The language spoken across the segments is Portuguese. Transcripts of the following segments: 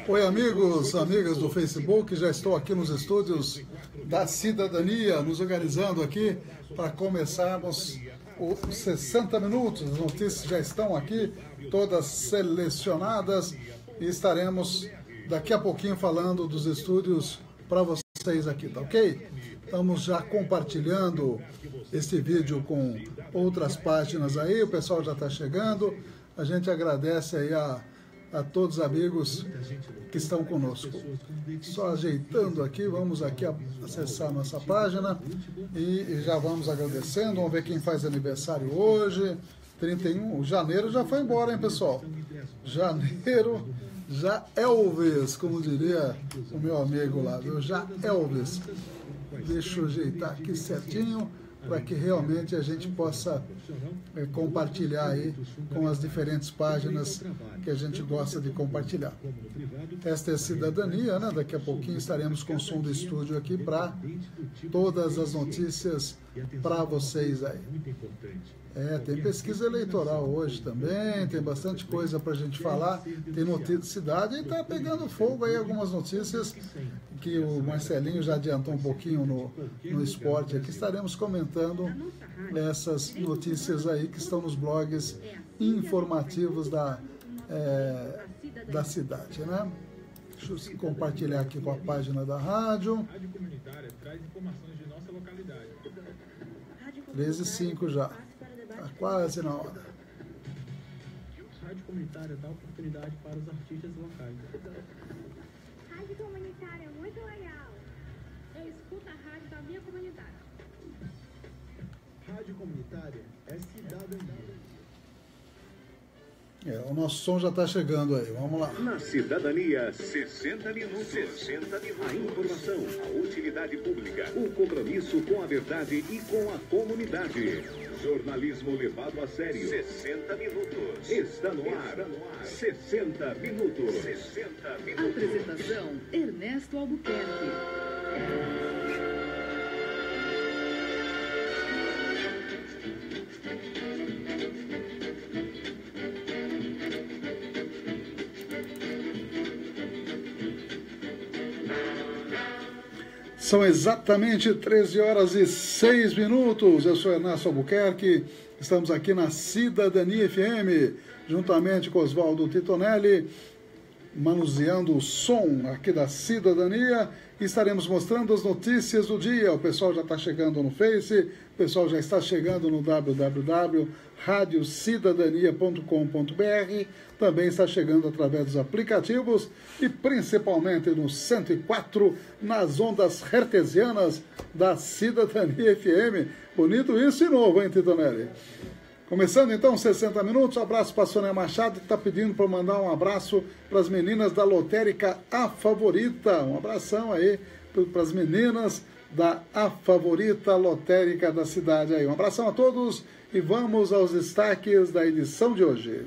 Oi, amigos, amigas do Facebook, já estou aqui nos estúdios da Cidadania, nos organizando aqui para começarmos os 60 minutos. As notícias já estão aqui, todas selecionadas, e estaremos daqui a pouquinho falando dos estúdios para vocês aqui, tá ok? Estamos já compartilhando este vídeo com outras páginas aí, o pessoal já está chegando. A gente agradece aí a todos os amigos que estão conosco. Só ajeitando aqui, vamos aqui acessar nossa página e já vamos agradecendo. Vamos ver quem faz aniversário hoje. 31, janeiro já foi embora, hein, pessoal? Janeiro já Elvis, como diria o meu amigo lá, viu? Já Elvis. Deixa eu ajeitar aqui certinho, para que realmente a gente possa compartilhar aí com as diferentes páginas que a gente gosta de compartilhar. Esta é a Cidadania, né? Daqui a pouquinho estaremos com o som do estúdio aqui para todas as notícias para vocês aí. Tem pesquisa eleitoral hoje também, tem bastante coisa para a gente falar, tem notícia de cidade e está pegando fogo aí algumas notícias que o Marcelinho já adiantou um pouquinho no esporte aqui. Estaremos comentando essas notícias aí que estão nos blogs informativos da cidade, né? Deixa eu compartilhar aqui com a página da rádio. Rádio Comunitária traz informações de nossa localidade. 13h05 já. Está quase na hora. Rádio Comunitária dá oportunidade para os artistas locais. Rádio Comunitária é muito legal. Eu escuto a rádio da minha comunidade. Rádio Comunitária é cidadania. O nosso som já está chegando aí, vamos lá. Na Cidadania, 60 minutos. 60 minutos. A informação, a utilidade pública, o compromisso com a verdade e com a comunidade. Jornalismo levado a sério. 60 minutos. Está no ar. 60 minutos. 60 minutos. Apresentação, Ernesto Albuquerque. São exatamente 13h06. Eu sou Ernesto Albuquerque, estamos aqui na Cidadania FM, juntamente com Oswaldo Titonelli, manuseando o som aqui da Cidadania, e estaremos mostrando as notícias do dia. O pessoal já está chegando no Face, o pessoal já está chegando no www.radiocidadania.com.br, também está chegando através dos aplicativos e principalmente no 104 nas ondas hertzianas da Cidadania FM. Bonito isso e novo, hein, Titonelli? Começando então 60 minutos, um abraço para a Sônia Machado, que está pedindo para mandar um abraço para as meninas da lotérica A Favorita. Um abração aí para as meninas da A Favorita lotérica da cidade aí. Um abração a todos e vamos aos destaques da edição de hoje.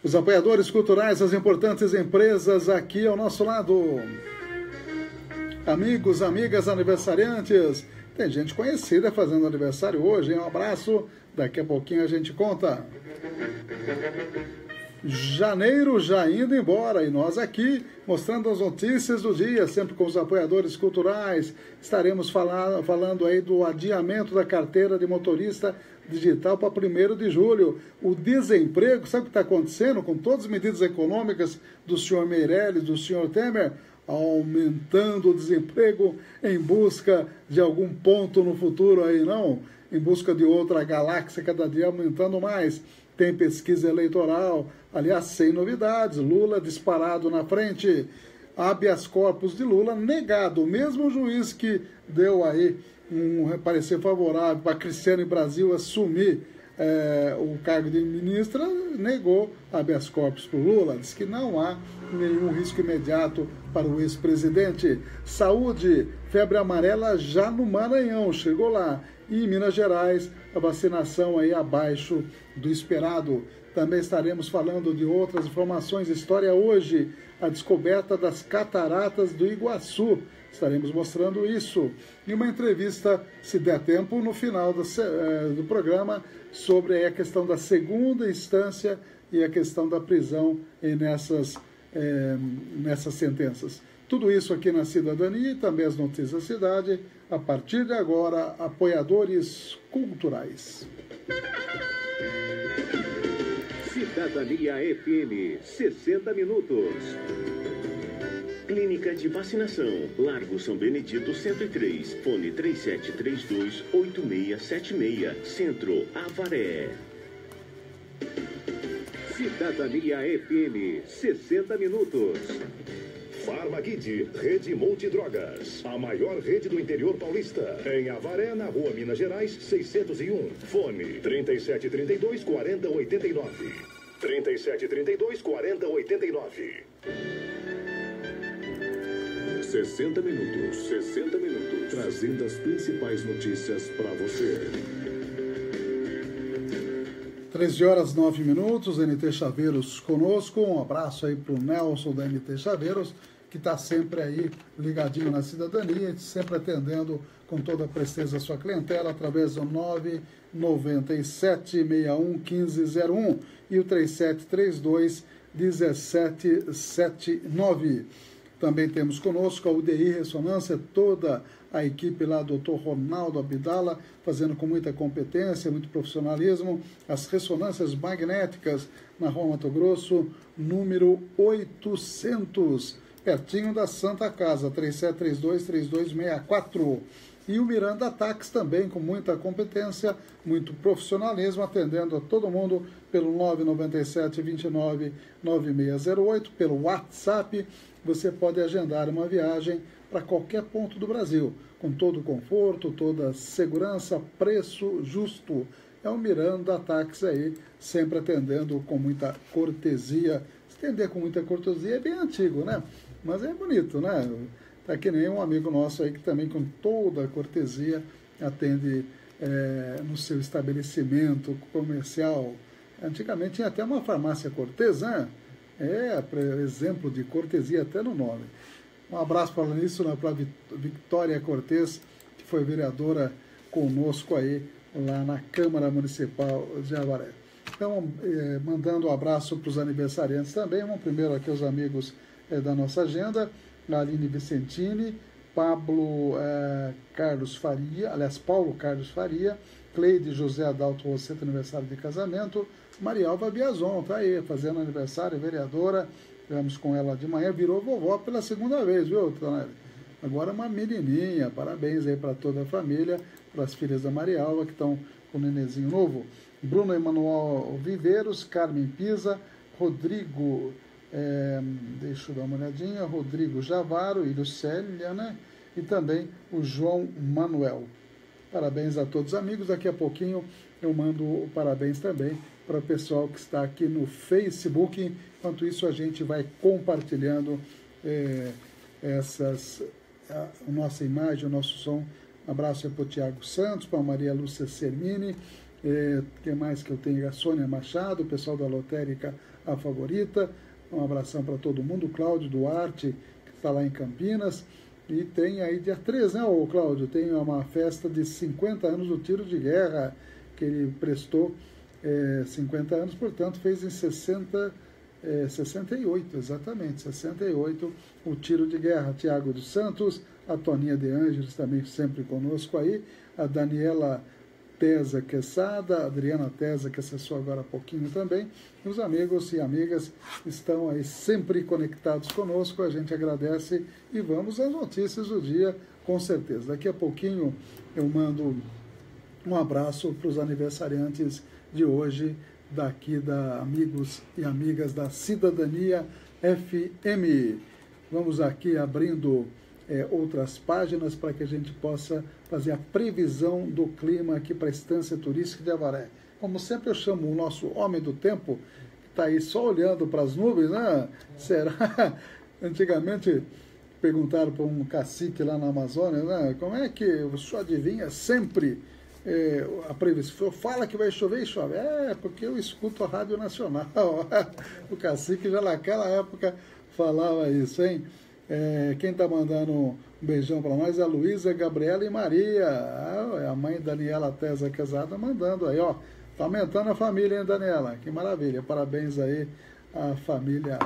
Os apoiadores culturais, as importantes empresas aqui ao nosso lado. Amigos, amigas, aniversariantes. Tem gente conhecida fazendo aniversário hoje, hein? Um abraço. Daqui a pouquinho a gente conta. Janeiro já indo embora e nós aqui mostrando as notícias do dia, sempre com os apoiadores culturais. Estaremos falando aí do adiamento da carteira de motorista digital para 1º de julho. O desemprego, sabe o que está acontecendo com todas as medidas econômicas do senhor Meirelles, do senhor Temer? Aumentando o desemprego em busca de algum ponto no futuro aí, não? Em busca de outra galáxia, cada dia aumentando mais. Tem pesquisa eleitoral, aliás, sem novidades. Lula disparado na frente. Habeas corpus de Lula negado. O mesmo juiz que deu aí um parecer favorável para Cristiane Brasil assumir o cargo de ministra, negou habeas corpus para o Lula. Diz que não há nenhum risco imediato para o ex-presidente. Saúde, febre amarela já no Maranhão, chegou lá. E em Minas Gerais, a vacinação aí abaixo do esperado. Também estaremos falando de outras informações. História hoje, a descoberta das cataratas do Iguaçu. estaremos mostrando isso. E uma entrevista, se der tempo, no final do programa, sobre a questão da segunda instância e a questão da prisão nessas sentenças. Tudo isso aqui na Cidadania e também as notícias da cidade, a partir de agora, apoiadores culturais. Cidadania FM, 60 minutos. Clínica de Vacinação, Largo São Benedito 103, fone 3732-8676, Centro, Avaré. Cidadania FM, 60 minutos. Farmakid, Rede Multidrogas, a maior rede do interior paulista. Em Avaré, na Rua Minas Gerais, 601. Fone 3732-4089. 3732-4089. 60 minutos, 60 minutos. Trazendo as principais notícias para você. 13h09, NT Chaveiros conosco. Um abraço aí para o Nelson da NT Chaveiros, que está sempre aí ligadinho na Cidadania, sempre atendendo com toda a presteza a sua clientela através do 997-61-1501 e o 3732-1779. Também temos conosco a UDI Ressonância, toda a equipe lá, Dr. Ronaldo Abdala, fazendo com muita competência, muito profissionalismo, as ressonâncias magnéticas na Rua Mato Grosso, número 800, pertinho da Santa Casa, 3732-3264. E o Miranda Tax também com muita competência, muito profissionalismo, atendendo a todo mundo pelo 997-29-9608, pelo WhatsApp. Você pode agendar uma viagem para qualquer ponto do Brasil, com todo o conforto, toda a segurança, preço justo. É o Miranda Táxi aí, sempre atendendo com muita cortesia. Atender com muita cortesia é bem antigo, né? Mas é bonito, né? Tá que nem um amigo nosso aí que também com toda a cortesia atende no seu estabelecimento comercial. Antigamente tinha até uma farmácia cortês, né? Exemplo de cortesia até no nome. Um abraço para nisso, né, para Vitória Cortês, que foi vereadora conosco aí lá na Câmara Municipal de Avaré. Então, mandando um abraço para os aniversariantes também. Vamos primeiro aqui os amigos da nossa agenda, Aline Vicentini, Paulo Carlos Faria, Cleide José Adalto Rosseto, aniversário de casamento, Marialva Biazon, está aí, fazendo aniversário, vereadora, tivemos com ela de manhã, virou vovó pela segunda vez, viu, Tonelli? Agora uma menininha, parabéns aí para toda a família, para as filhas da Marialva, que estão com o nenenzinho novo. Bruno Emanuel Viveiros, Carmen Pisa, Rodrigo, deixa eu dar uma olhadinha, Rodrigo Javaro e Lucélia, né? E também o João Manuel. Parabéns a todos os amigos, daqui a pouquinho eu mando parabéns também para o pessoal que está aqui no Facebook. Enquanto isso, a gente vai compartilhando a nossa imagem, o nosso som. Um abraço para o Tiago Santos, para a Maria Lúcia Sermini, que mais que eu tenho? A Sônia Machado, o pessoal da Lotérica A Favorita. Um abração para todo mundo. O Cláudio Duarte, que está lá em Campinas. E tem aí dia 3, né, ô Cláudio? Tem uma festa de 50 anos do tiro de guerra, que ele prestou 50 anos, portanto, fez em 68, exatamente, 68, o tiro de guerra. Tiago dos Santos, a Toninha de Ângeles também sempre conosco aí, a Daniela Tesa Quesada, a Adriana Tesa, que acessou agora há pouquinho também. Os amigos e amigas estão aí sempre conectados conosco, a gente agradece e vamos às notícias do dia, com certeza. Daqui a pouquinho eu mando um abraço para os aniversariantes de hoje, daqui da amigos e amigas da Cidadania FM. Vamos aqui abrindo outras páginas para que a gente possa fazer a previsão do clima aqui para a Estância Turística de Avaré. Como sempre eu chamo o nosso homem do tempo, que está aí só olhando para as nuvens, né? Será? Antigamente perguntaram para um cacique lá na Amazônia, né? Como é que o senhor adivinha sempre a previsão? Fala que vai chover e chove. Porque eu escuto a Rádio Nacional. O cacique já naquela época falava isso, hein? Quem está mandando um beijão para nós é a Luísa, Gabriela e Maria. A mãe Daniela Tesa Quesada mandando aí, ó. Tá aumentando a família, hein, Daniela? Que maravilha. Parabéns aí à família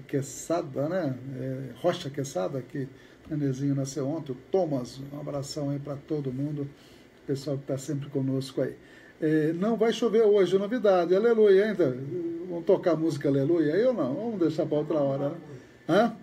Quesada, né? Rocha Quesada, que o nenenzinho nasceu ontem. O Thomas, um abração aí para todo mundo. O pessoal que está sempre conosco aí. Não vai chover hoje, novidade. Aleluia, ainda. Vamos tocar a música Aleluia aí ou não? Vamos deixar para outra hora, né? Hã?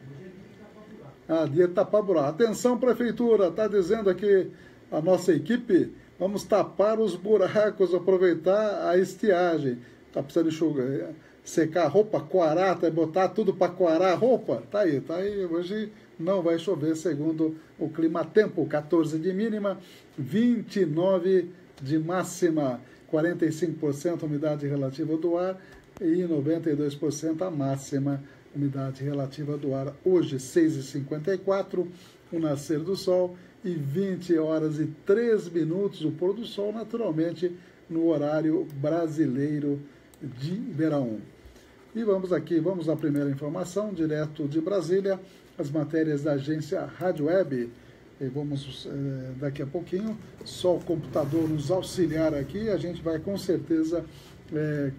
Dia de tapar buraco. Atenção, prefeitura, está dizendo aqui a nossa equipe, vamos tapar os buracos, aproveitar a estiagem. Está precisando enxugar, secar a roupa, coarar, botar tudo para coarar a roupa. Tá aí. Hoje não vai chover, segundo o clima-tempo. 14 de mínima, 29 de máxima, 45% umidade relativa do ar e 92% a máxima umidade relativa do ar. Hoje, 6h54, o nascer do sol, e 20 horas e 3 minutos o pôr do sol, naturalmente, no horário brasileiro de verão. E vamos à primeira informação, direto de Brasília, as matérias da agência Rádio Web. E vamos, daqui a pouquinho, só o computador nos auxiliar aqui, a gente vai com certeza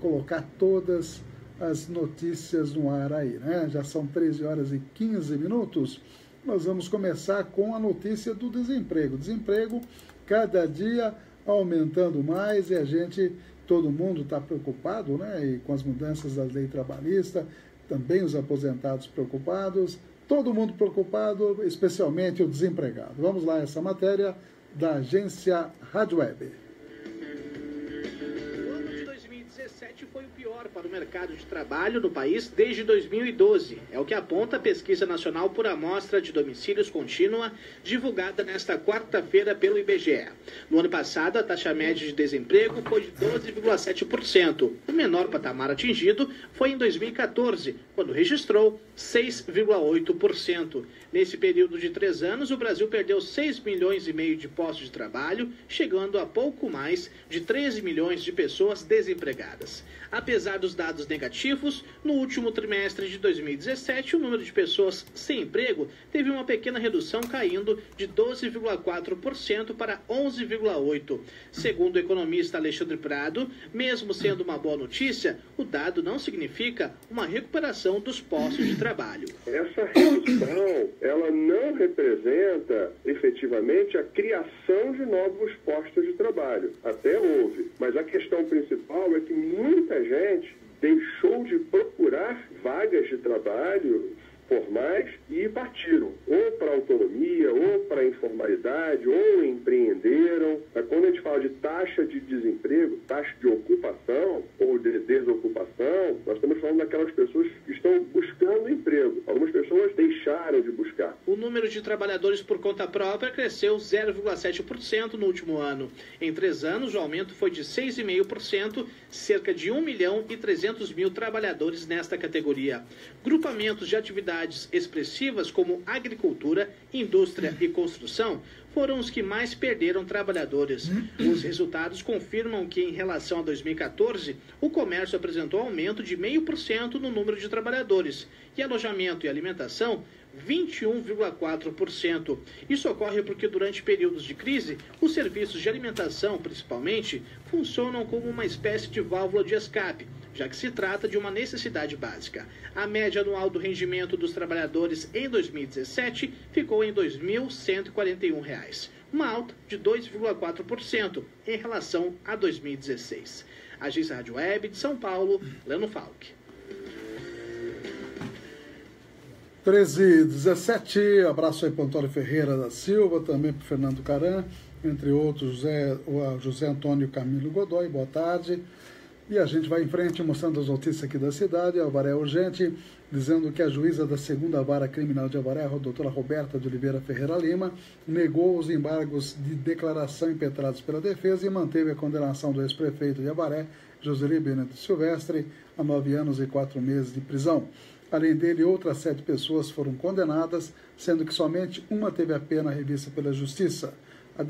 colocar todas as notícias no ar aí, né? Já são 13 horas e 15 minutos. Nós vamos começar com a notícia do desemprego. Desemprego cada dia aumentando mais e todo mundo está preocupado, né? E com as mudanças da lei trabalhista, também os aposentados preocupados, todo mundo preocupado, especialmente o desempregado. Vamos lá, essa matéria da agência Rádio Web. Foi o pior para o mercado de trabalho no país desde 2012. É o que aponta a Pesquisa Nacional por Amostra de Domicílios Contínua, divulgada nesta quarta-feira pelo IBGE. No ano passado, a taxa média de desemprego foi de 12,7%. O menor patamar atingido foi em 2014, quando registrou 6,8%. Nesse período de 3 anos, o Brasil perdeu 6,5 milhões de postos de trabalho, chegando a pouco mais de 13 milhões de pessoas desempregadas. Apesar dos dados negativos, no último trimestre de 2017, o número de pessoas sem emprego teve uma pequena redução, caindo de 12,4% para 11,8%. Segundo o economista Alexandre Prado, mesmo sendo uma boa notícia, o dado não significa uma recuperação dos postos de trabalho. Essa redução, ela não representa efetivamente a criação de novos postos de trabalho. Até houve, mas a questão principal é que muita gente deixou de procurar vagas de trabalho formais e partiram ou para a autonomia, ou para a informalidade, ou empreenderam. Quando a gente fala de taxa de desemprego, taxa de ocupação ou de desocupação, nós estamos falando daquelas pessoas que estão buscando emprego. Algumas pessoas deixaram de buscar. O número de trabalhadores por conta própria cresceu 0,7% no último ano. Em 3 anos, o aumento foi de 6,5%, cerca de 1.300.000 trabalhadores nesta categoria. Grupamentos de atividades expressivas como agricultura, indústria e construção foram os que mais perderam trabalhadores. Os resultados confirmam que, em relação a 2014, o comércio apresentou aumento de 0,5% no número de trabalhadores e alojamento e alimentação 21,4%. Isso ocorre porque, durante períodos de crise, os serviços de alimentação, principalmente, funcionam como uma espécie de válvula de escape, já que se trata de uma necessidade básica. A média anual do rendimento dos trabalhadores em 2017 ficou em R$ 2.141, uma alta de 2,4% em relação a 2016. Agência Rádio Web de São Paulo, Leno Falck. 13h17, abraço aí para o Antônio Ferreira da Silva, também para o Fernando Caran, entre outros, José Antônio Camilo Godoy, boa tarde. E a gente vai em frente mostrando as notícias aqui da cidade. Avaré Urgente, dizendo que a juíza da 2ª Vara Criminal de Avaré, a doutora Roberta de Oliveira Ferreira Lima, negou os embargos de declaração impetrados pela defesa e manteve a condenação do ex-prefeito de Avaré, Joseli Benedito Silvestre, a 9 anos e 4 meses de prisão. Além dele, outras 7 pessoas foram condenadas, sendo que somente uma teve a pena revista pela Justiça. A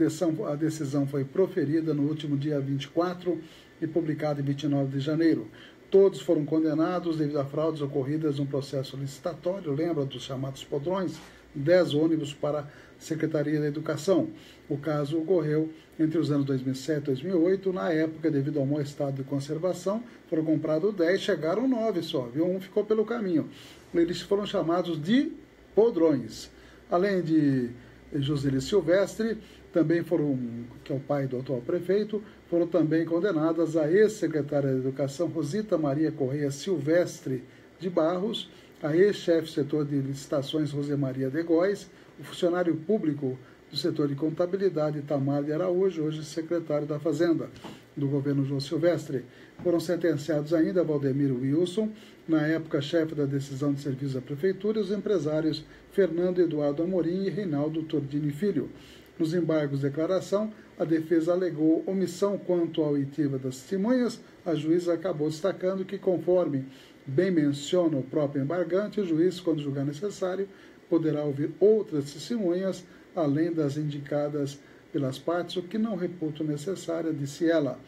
decisão foi proferida no último dia 24 e publicada em 29 de janeiro. Todos foram condenados devido a fraudes ocorridas no processo licitatório, lembra dos chamados podrões, 10 ônibus para a Secretaria da Educação. O caso ocorreu entre os anos 2007 e 2008. Na época, devido ao mau estado de conservação, foram comprados 10, chegaram 9 só, viu? Um ficou pelo caminho. Eles foram chamados de podrões. Além de Joseli Silvestre, também foram, que é o pai do atual prefeito, foram também condenadas a ex-secretária de Educação Rosita Maria Correia Silvestre de Barros, a ex-chefe do setor de licitações Rosemaria de Góes, o funcionário público do setor de contabilidade Itamar de Araújo, hoje secretário da Fazenda do governo João Silvestre. Foram sentenciados ainda Valdemiro Wilson, na época chefe da decisão de serviço da prefeitura, e os empresários Fernando Eduardo Amorim e Reinaldo Tordini Filho. Nos embargos de declaração, a defesa alegou omissão quanto à oitiva das testemunhas. A juíza acabou destacando que, conforme bem menciona o próprio embargante, o juiz, quando julgar necessário, poderá ouvir outras testemunhas, além das indicadas pelas partes, o que não reputo necessária, disse ela,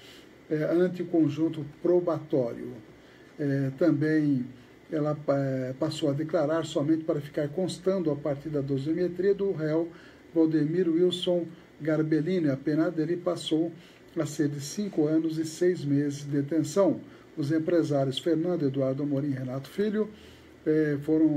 ante o conjunto probatório. Também ela passou a declarar somente para ficar constando a partir da dosimetria do réu Valdemiro Wilson Garbellini. A pena dele passou a ser de 5 anos e 6 meses de detenção. Os empresários Fernando Eduardo Amorim e Renato Filho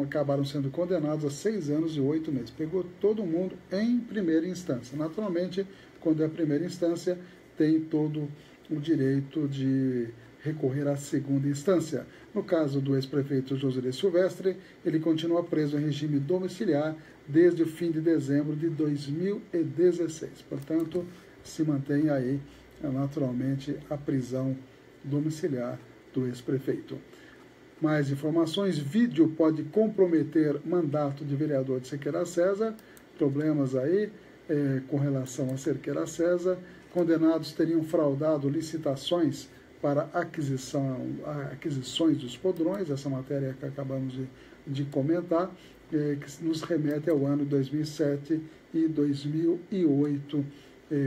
acabaram sendo condenados a 6 anos e 8 meses. Pegou todo mundo em primeira instância. Naturalmente, quando é a primeira instância, tem todo o direito de recorrer à segunda instância. No caso do ex-prefeito Joseli Silvestre, ele continua preso em regime domiciliar desde o fim de dezembro de 2016. Portanto, se mantém aí, naturalmente, a prisão domiciliar do ex-prefeito. Mais informações: vídeo pode comprometer mandato de vereador de Cerqueira César. Problemas aí com relação a Cerqueira César. Condenados teriam fraudado licitações para aquisições dos podrões. Essa matéria que acabamos de comentar, que nos remete ao ano 2007 e 2008,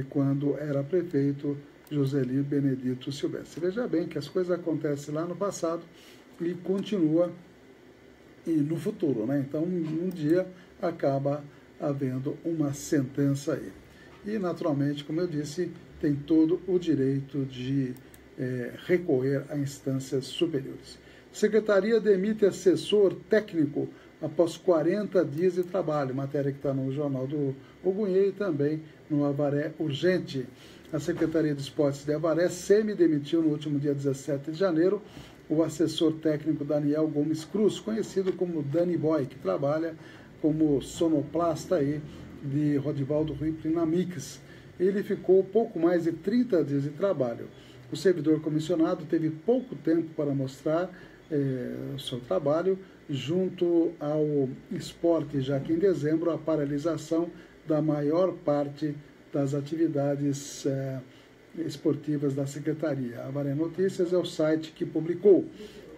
quando era prefeito Joseli Benedito Silvestre. Veja bem que as coisas acontecem lá no passado e continua no futuro, né? Então, um dia acaba havendo uma sentença aí. E, naturalmente, como eu disse, tem todo o direito de recorrer a instâncias superiores. Secretaria demite assessor técnico após 40 dias de trabalho. Matéria que está no Jornal do Ogunhê e também no Avaré Urgente. A Secretaria de Esportes de Avaré semi-demitiu no último dia 17 de janeiro o assessor técnico Daniel Gomes Cruz, conhecido como Dani Boy, que trabalha como sonoplasta aí de Rodivaldo Ripley na Mix. Ele ficou pouco mais de 30 dias de trabalho. O servidor comissionado teve pouco tempo para mostrar o seu trabalho junto ao esporte, já que em dezembro a paralisação da maior parte das atividades esportivas da Secretaria. A Avaré Notícias é o site que publicou.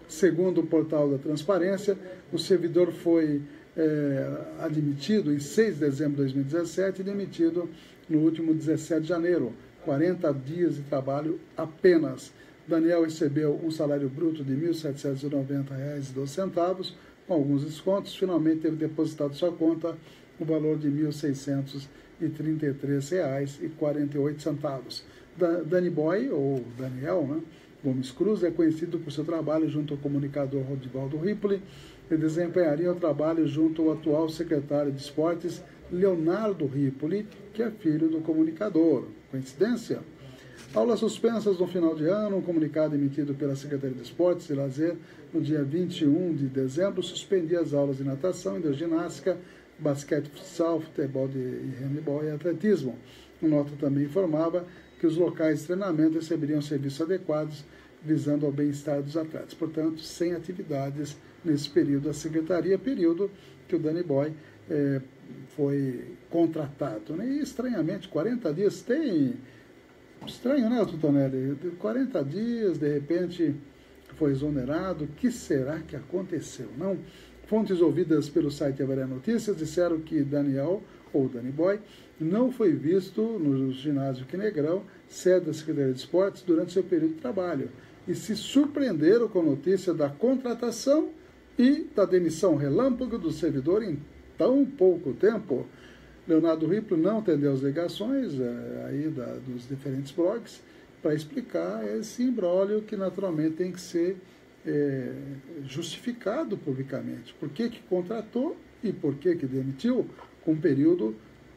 Segundo o portal da Transparência, o servidor foi admitido em 6 de dezembro de 2017 e demitido no último 17 de janeiro. 40 dias de trabalho apenas. Daniel recebeu um salário bruto de R$ 1.790,12, com alguns descontos. Finalmente teve depositado em sua conta o valor de R$ 1.633,48. Dani Boy, ou Daniel, né, Gomes Cruz, é conhecido por seu trabalho junto ao comunicador Rodivaldo Ripley e desempenharia o trabalho junto ao atual secretário de Esportes, Leonardo Ripley, que é filho do comunicador. Coincidência? Aulas suspensas no final de ano. Um comunicado emitido pela Secretaria de Esportes e Lazer no dia 21 de dezembro suspendia as aulas de natação, hidroginástica, basquete, futsal, futebol e handebol e atletismo. A nota também informava que os locais de treinamento receberiam serviços adequados visando ao bem-estar dos atletas. Portanto, sem atividades nesse período da Secretaria, período que o Dani Boy foi contratado. Né? E, estranhamente, 40 dias tem... Estranho, né, Tutonelli? 40 dias, de repente, foi exonerado. O que será que aconteceu? Não? Fontes ouvidas pelo site Avaré Notícias disseram que Daniel, ou Dani Boy, não foi visto no ginásio Quinegrão, sede da Secretaria de Esportes, durante seu período de trabalho, e se surpreenderam com a notícia da contratação e da demissão relâmpago do servidor em tão pouco tempo, Leonardo Rippoli não atendeu as ligações aí dos diferentes blogs para explicar esse imbróglio que naturalmente tem que ser justificado publicamente. Por que contratou e por que demitiu com um período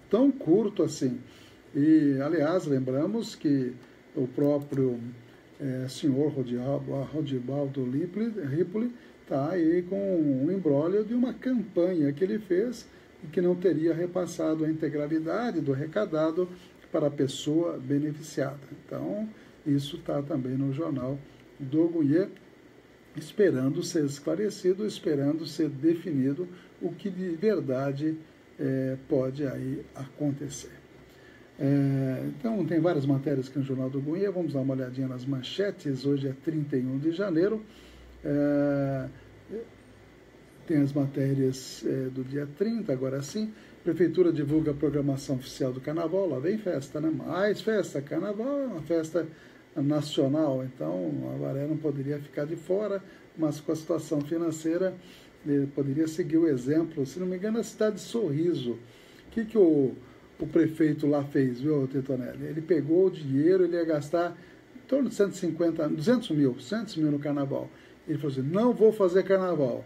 tão curto assim. E, aliás, lembramos que o próprio senhor Rodibaldo Rippoli está aí com um imbróglio de uma campanha que ele fez e que não teria repassado a integralidade do arrecadado para a pessoa beneficiada. Então, isso está também no jornal do Gunhê, esperando ser esclarecido, esperando ser definido o que de verdade pode aí acontecer. Então, tem várias matérias aqui no Jornal do Gunhê, vamos dar uma olhadinha nas manchetes. Hoje é 31 de janeiro, tem as matérias do dia 30, agora sim. Prefeitura divulga a programação oficial do Carnaval, lá vem festa, né? Mais festa, Carnaval é uma festa nacional, então a Avaré não poderia ficar de fora, mas com a situação financeira poderia seguir o exemplo. Se não me engano, a cidade de Sorriso. O que o prefeito lá fez, viu, Titonelli? Ele pegou o dinheiro, ele ia gastar em torno de 200 mil no carnaval. Ele falou assim, não vou fazer carnaval,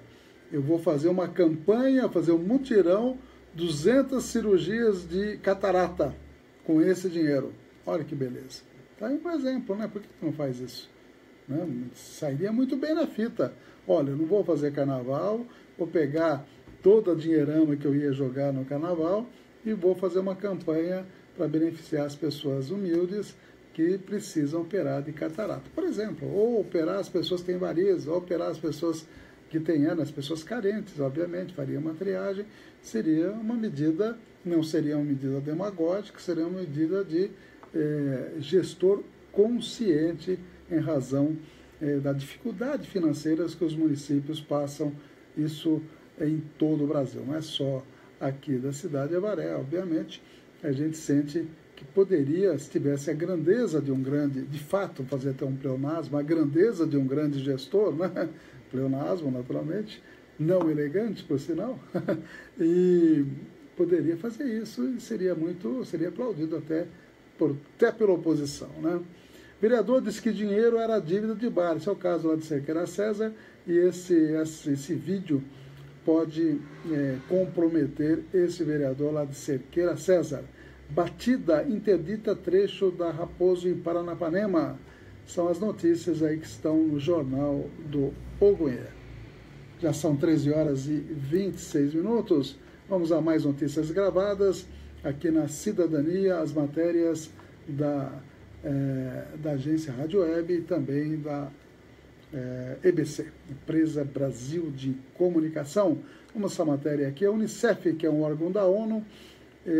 eu vou fazer uma campanha, fazer um mutirão, 200 cirurgias de catarata com esse dinheiro. Olha que beleza. Tá aí um exemplo, né? Por que tu não faz isso? Né? Sairia muito bem na fita. Olha, eu não vou fazer carnaval, vou pegar toda a dinheirama que eu ia jogar no carnaval e vou fazer uma campanha para beneficiar as pessoas humildes que precisam operar de catarata, por exemplo, ou operar as pessoas que têm varizes, ou operar as pessoas que têm hernia, as pessoas carentes, obviamente, faria uma triagem, seria uma medida, não seria uma medida demagógica, seria uma medida de gestor consciente em razão da dificuldade financeira que os municípios passam, isso em todo o Brasil, não é só aqui da cidade de Avaré, obviamente, a gente sente que poderia, se tivesse a grandeza de um grande, de fato, fazer até um pleonasmo, a grandeza de um grande gestor, né? Pleonasmo, naturalmente, não elegante, por sinal, e poderia fazer isso e seria aplaudido até pela oposição, né? Vereador disse que dinheiro era dívida de bar, esse é o caso lá de Cerqueira César, e esse vídeo pode comprometer esse vereador lá de Cerqueira César. Batida interdita trecho da Raposo em Paranapanema. São as notícias aí que estão no Jornal do Gunhê. Já são 13 horas e 26 minutos. Vamos a mais notícias gravadas aqui na Cidadania, as matérias da agência Rádio Web e também da EBC, Empresa Brasil de Comunicação. Vamos a essa matéria aqui, a Unicef, que é um órgão da ONU,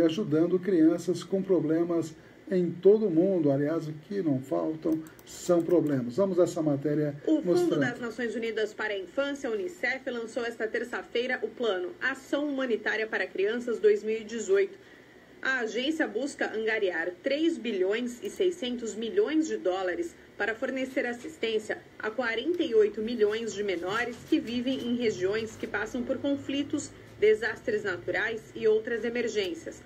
ajudando crianças com problemas em todo o mundo. Aliás, o que não faltam são problemas. Vamos a essa matéria mostrando. O Fundo das Nações Unidas para a Infância, a Unicef, lançou esta terça-feira o plano Ação Humanitária para Crianças 2018. A agência busca angariar 3 bilhões e 600 milhões de dólares para fornecer assistência a 48 milhões de menores que vivem em regiões que passam por conflitos, desastres naturais e outras emergências.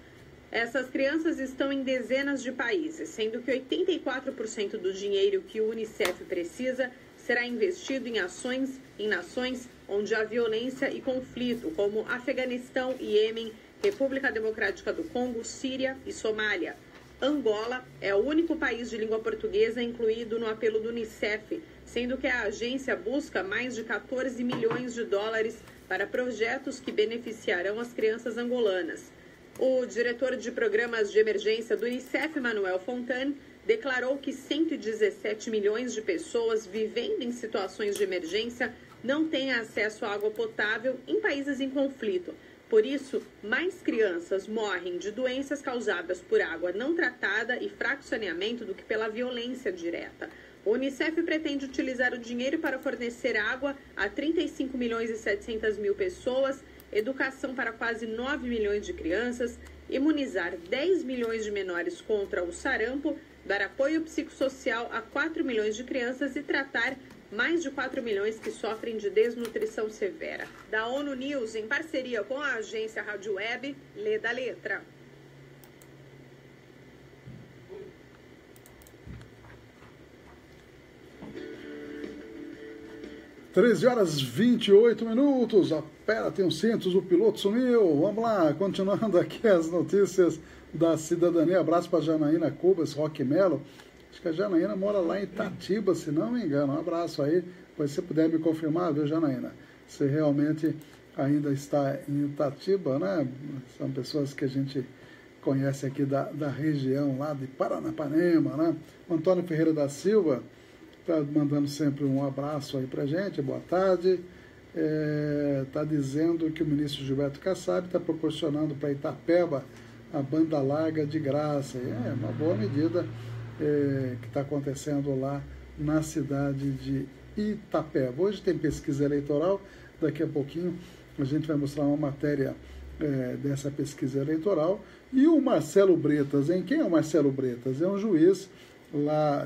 Essas crianças estão em dezenas de países, sendo que 84% do dinheiro que o Unicef precisa será investido em ações em nações onde há violência e conflito, como Afeganistão, Iêmen, República Democrática do Congo, Síria e Somália. Angola é o único país de língua portuguesa incluído no apelo do Unicef, sendo que a agência busca mais de 14 milhões de dólares para projetos que beneficiarão as crianças angolanas. O diretor de programas de emergência do Unicef, Manuel Fontane, declarou que 117 milhões de pessoas vivendo em situações de emergência não têm acesso à água potável em países em conflito. Por isso, mais crianças morrem de doenças causadas por água não tratada e fraco saneamento do que pela violência direta. O Unicef pretende utilizar o dinheiro para fornecer água a 35 milhões e 700 mil pessoas, educação para quase 9 milhões de crianças, imunizar 10 milhões de menores contra o sarampo, dar apoio psicossocial a 4 milhões de crianças e tratar mais de 4 milhões que sofrem de desnutrição severa. Da ONU News, em parceria com a agência Rádio Web, lê da letra. 13h28. A Pera tem os cintos, o piloto sumiu. Vamos lá, continuando aqui as notícias da cidadania. Abraço para Janaína Cubas, Roque Melo. Acho que a Janaína mora lá em Itatiba, se não me engano. Um abraço aí. Pois se você puder me confirmar, viu, Janaína? Você realmente ainda está em Itatiba, né? São pessoas que a gente conhece aqui da região lá de Paranapanema, né? Antônio Ferreira da Silva está mandando sempre um abraço aí pra gente, boa tarde. Está dizendo que o ministro Gilberto Kassab está proporcionando para Itapeba a banda larga de graça. É uma boa medida que está acontecendo lá na cidade de Itapeba. Hoje tem pesquisa eleitoral, daqui a pouquinho a gente vai mostrar uma matéria dessa pesquisa eleitoral. E o Marcelo Bretas, hein? Quem é o Marcelo Bretas? É um juiz lá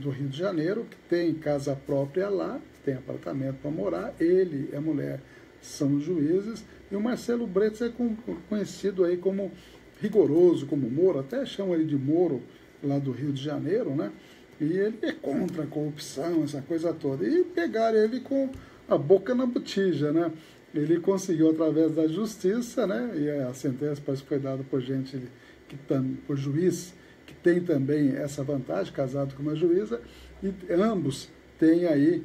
do Rio de Janeiro, que tem casa própria lá, tem apartamento para morar, ele e a mulher são juízes, e o Marcelo Bretas é conhecido aí como rigoroso, como Moro, até chamam ele de Moro lá do Rio de Janeiro, né? E ele é contra a corrupção, essa coisa toda. E pegaram ele com a boca na botija, né? Ele conseguiu, através da justiça, né? E a sentença parece que foi dada por gente, por juiz, que tem também essa vantagem, casado com uma juíza, e ambos têm aí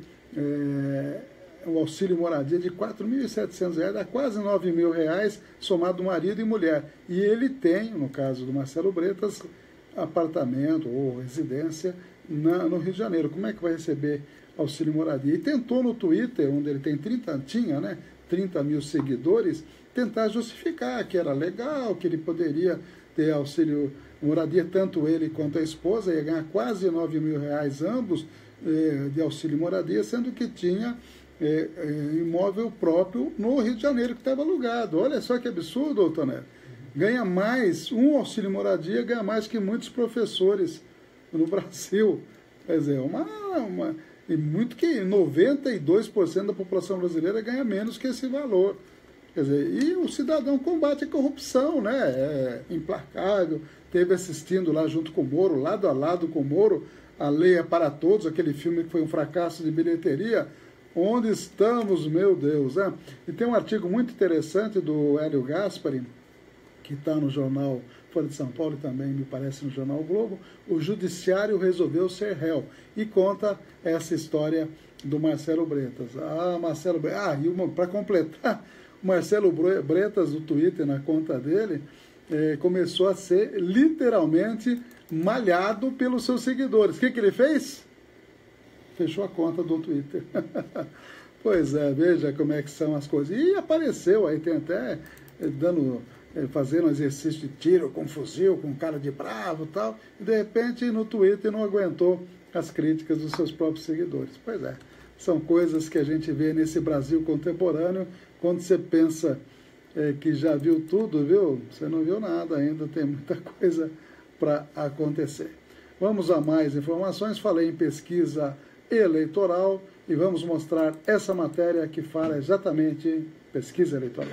o auxílio moradia de R$ 4.700, dá quase R$ 9.000, somado marido e mulher. E ele tem, no caso do Marcelo Bretas, apartamento ou residência no Rio de Janeiro. Como é que vai receber auxílio moradia? E tentou no Twitter, onde ele tem 30 mil seguidores, tentar justificar que era legal, que ele poderia ter auxílio moradia, tanto ele quanto a esposa, ia ganhar quase R$ 9.000 ambos de auxílio moradia, sendo que tinha imóvel próprio no Rio de Janeiro, que estava alugado. Olha só que absurdo, doutor Neto. Ganha mais, um auxílio moradia ganha mais que muitos professores no Brasil. Quer dizer, e muito que 92% da população brasileira ganha menos que esse valor. Quer dizer, e o cidadão combate a corrupção, né? É implacável. Esteve assistindo lá junto com o Moro, lado a lado com o Moro, A Lei é para Todos, aquele filme que foi um fracasso de bilheteria. Onde estamos, meu Deus, né? E tem um artigo muito interessante do Hélio Gaspari, que está no jornal Folha de São Paulo e também, me parece, no jornal o Globo. O Judiciário resolveu ser réu. E conta essa história do Marcelo Bretas. Marcelo Bretas. E para completar, o Marcelo Bretas, do Twitter, na conta dele, começou a ser literalmente malhado pelos seus seguidores. O que ele fez? Fechou a conta do Twitter. Pois é, veja como é que são as coisas. E apareceu aí, tem até fazendo um exercício de tiro com fuzil, com cara de bravo e tal, e de repente no Twitter não aguentou as críticas dos seus próprios seguidores. Pois é, são coisas que a gente vê nesse Brasil contemporâneo, quando você pensa que já viu tudo, viu? Você não viu nada ainda, tem muita coisa para acontecer. Vamos a mais informações, falei em pesquisa eleitoral e vamos mostrar essa matéria que fala exatamente pesquisa eleitoral.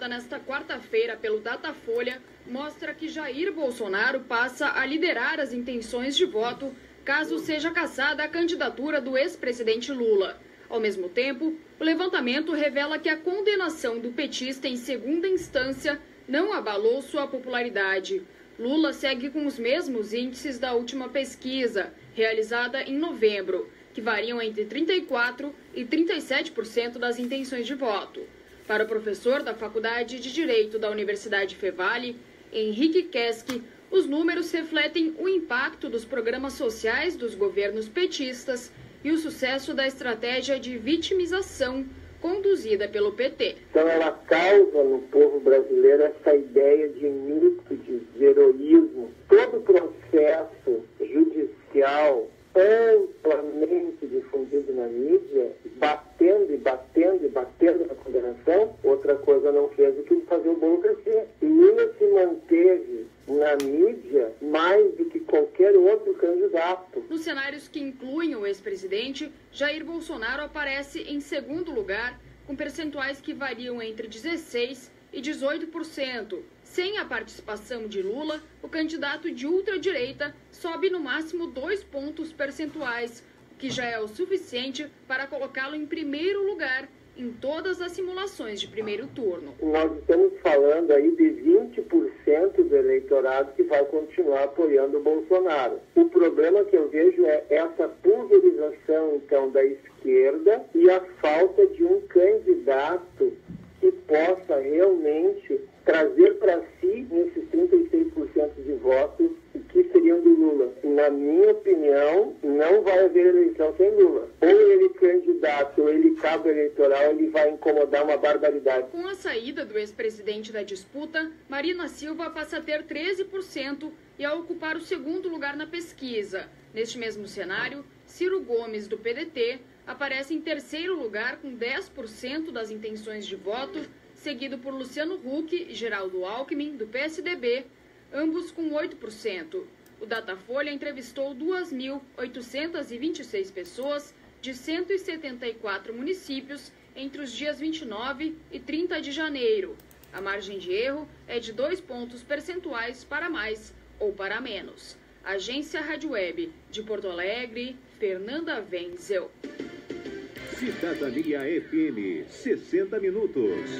Nesta quarta-feira pelo Datafolha, mostra que Jair Bolsonaro passa a liderar as intenções de voto caso seja cassada a candidatura do ex-presidente Lula. Ao mesmo tempo, o levantamento revela que a condenação do petista em segunda instância não abalou sua popularidade. Lula segue com os mesmos índices da última pesquisa, realizada em novembro, que variam entre 34% e 37% das intenções de voto. Para o professor da Faculdade de Direito da Universidade Fevale, Henrique Keski, os números refletem o impacto dos programas sociais dos governos petistas e o sucesso da estratégia de vitimização conduzida pelo PT. Então ela causa no povo brasileiro essa ideia de mito, de heroísmo. Todo o processo judicial amplamente difundido na mídia batendo e batendo e batendo na condenação, outra coisa não fez do que fazer o bolo crescer. Lula se manteve na mídia mais do que qualquer outro candidato. Nos cenários que incluem o ex-presidente, Jair Bolsonaro aparece em segundo lugar, com percentuais que variam entre 16% e 18%. Sem a participação de Lula, o candidato de ultradireita sobe no máximo 2 pontos percentuais, o que já é o suficiente para colocá-lo em primeiro lugar em todas as simulações de primeiro turno. Nós estamos falando aí de 20% do eleitorado que vai continuar apoiando o Bolsonaro. O problema que eu vejo é essa pulverização, então, da esquerda e a falta de um candidato que possa realmente trazer para si esses 36% de votos que seriam do Lula. Na minha opinião, não vai haver eleição sem Lula. Ou ele candidato, ou ele cabo eleitoral, ele vai incomodar uma barbaridade. Com a saída do ex-presidente da disputa, Marina Silva passa a ter 13% e a ocupar o segundo lugar na pesquisa. Neste mesmo cenário, Ciro Gomes, do PDT, aparece em terceiro lugar com 10% das intenções de voto, seguido por Luciano Huck e Geraldo Alckmin, do PSDB, ambos com 8%. O Datafolha entrevistou 2.826 pessoas de 174 municípios entre os dias 29 e 30 de janeiro. A margem de erro é de 2 pontos percentuais para mais ou para menos. Agência Rádio Web de Porto Alegre, Fernanda Wenzel. Cidadania FM, 60 minutos.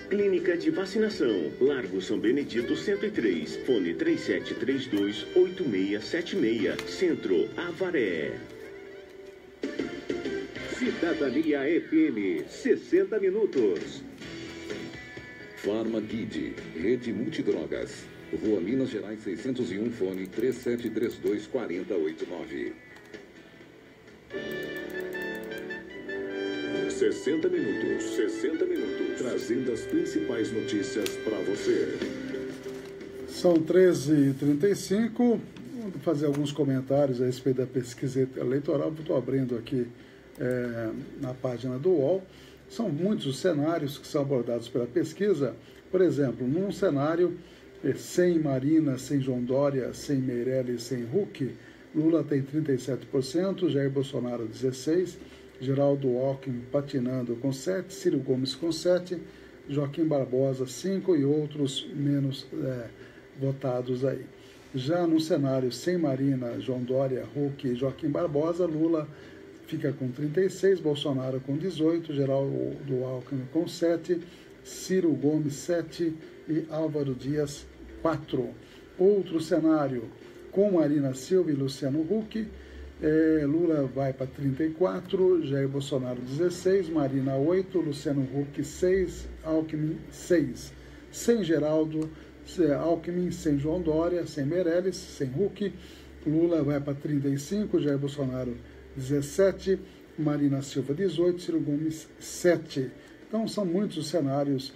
Clínica de Vacinação, Largo São Benedito 103, fone 3732-8676, Centro, Avaré. Cidadania FM, 60 minutos. Farmaguide, Rede Multidrogas, Rua Minas Gerais 601, fone 3732-4089. 60 minutos, 60 minutos, trazendo as principais notícias para você. São 13h35, vou fazer alguns comentários a respeito da pesquisa eleitoral, estou abrindo aqui na página do UOL. São muitos os cenários que são abordados pela pesquisa. Por exemplo, num cenário sem Marina, sem João Dória, sem Meirelles, sem Huck, Lula tem 37%, Jair Bolsonaro 16%, Geraldo Alckmin patinando com 7%, Ciro Gomes com 7%, Joaquim Barbosa 5% e outros menos votados aí. Já no cenário sem Marina, João Dória, Huck e Joaquim Barbosa, Lula fica com 36%, Bolsonaro com 18%, Geraldo Alckmin com 7%, Ciro Gomes 7% e Álvaro Dias 4%. Outro cenário com Marina Silva e Luciano Huck, Lula vai para 34%, Jair Bolsonaro 16%, Marina 8%, Luciano Huck 6%, Alckmin 6%. Sem Geraldo Alckmin, sem João Dória, sem Meirelles, sem Huck, Lula vai para 35%, Jair Bolsonaro 17%, Marina Silva 18%, Ciro Gomes 7%. Então são muitos os cenários